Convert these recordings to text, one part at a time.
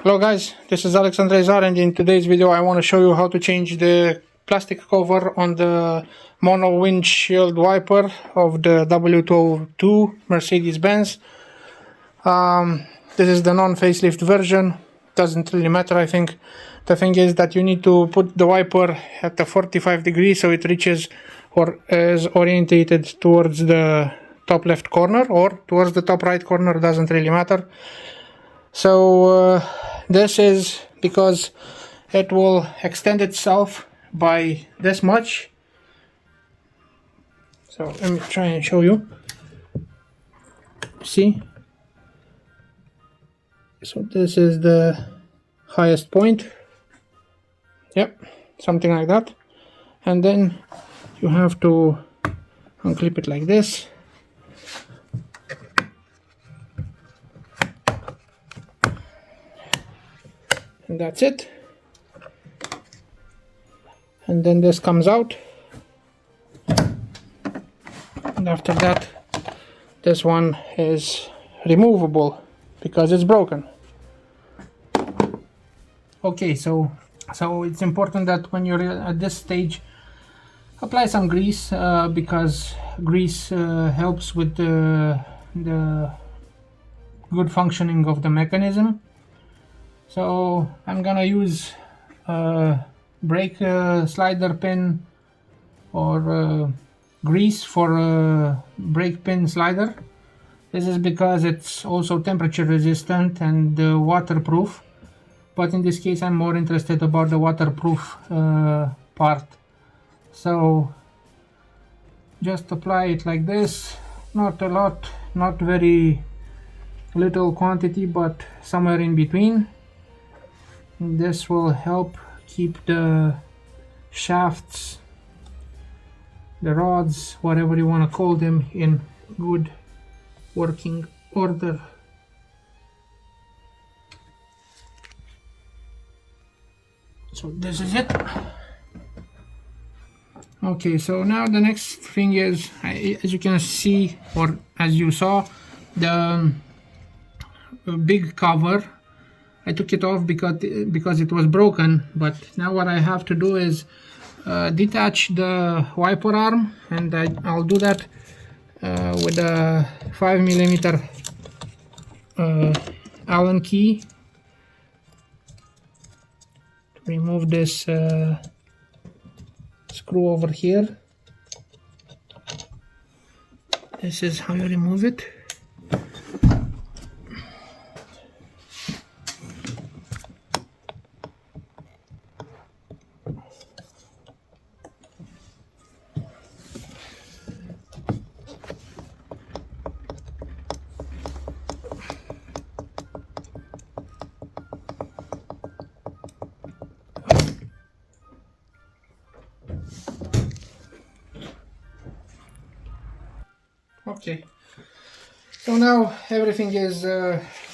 Hello guys, this is Andrei, and in today's video I want to show you how to change the plastic cover on the mono windshield wiper of the W202 Mercedes Benz. This is the non-facelift version. Doesn't really matter, I think. The thing is that you need to put the wiper at the 45 degrees so it reaches or is orientated towards the top left corner or towards the top right corner, doesn't really matter. So this is because it will extend itself by this much. So let me try and show you. See? So this is the highest point. Yep, something like that. And then you have to unclip it like this. And that's it. And then this comes out. And after that, this one is removable because it's broken. Okay, so it's important that when you're at this stage, apply some grease because grease helps with the good functioning of the mechanism. So I'm gonna use a brake slider pin or grease for a brake pin slider. This is because it's also temperature resistant and waterproof, but in this case I'm more interested about the waterproof part. So just apply it like this, not a lot, not very little quantity, but somewhere in between. This will help keep the shafts, the rods, whatever you want to call them, in good working order. So this is it. Okay, so now the next thing is, as you can see, or as you saw, the big cover. I took it off because it was broken, but now what I have to do is detach the wiper arm, and I'll do that with a 5mm Allen key to remove this screw over here. This is how you remove it. Okay, so now everything is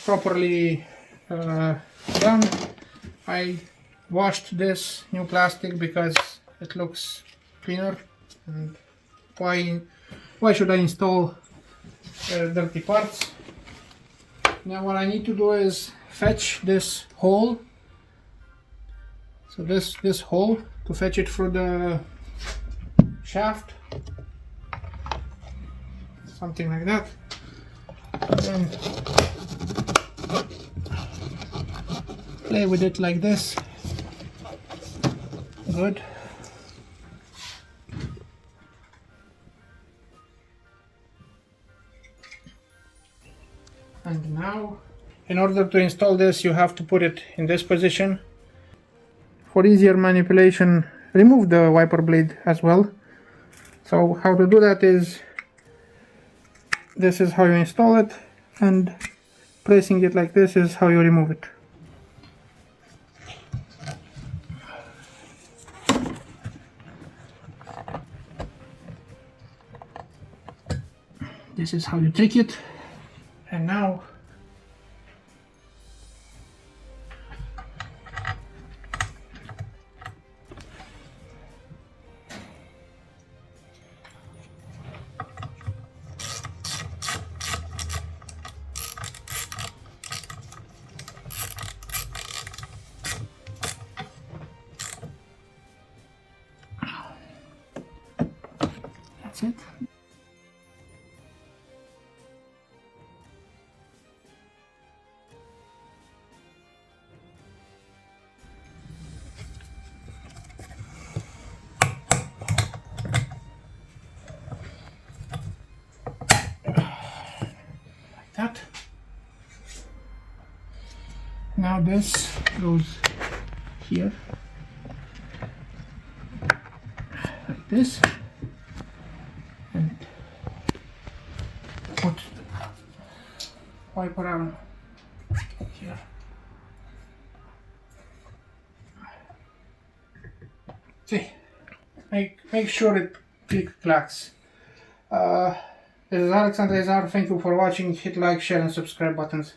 properly done. I washed this new plastic because it looks cleaner, and why should I install dirty parts? Now what I need to do is fetch this hole, so this hole, to fetch it through the shaft. Something like that. Then play with it like this. Good. And now, in order to install this, you have to put it in this position. For easier manipulation, remove the wiper blade as well. So how to do that is, this is how you install it, and pressing it like this is how you remove it. This is how you trick it. And now that's it. Like that. Now this goes here, like this, and put wiper arm here. See, make sure it click-clacks. This is Alex Andrei. Thank you for watching. Hit like, share and subscribe buttons.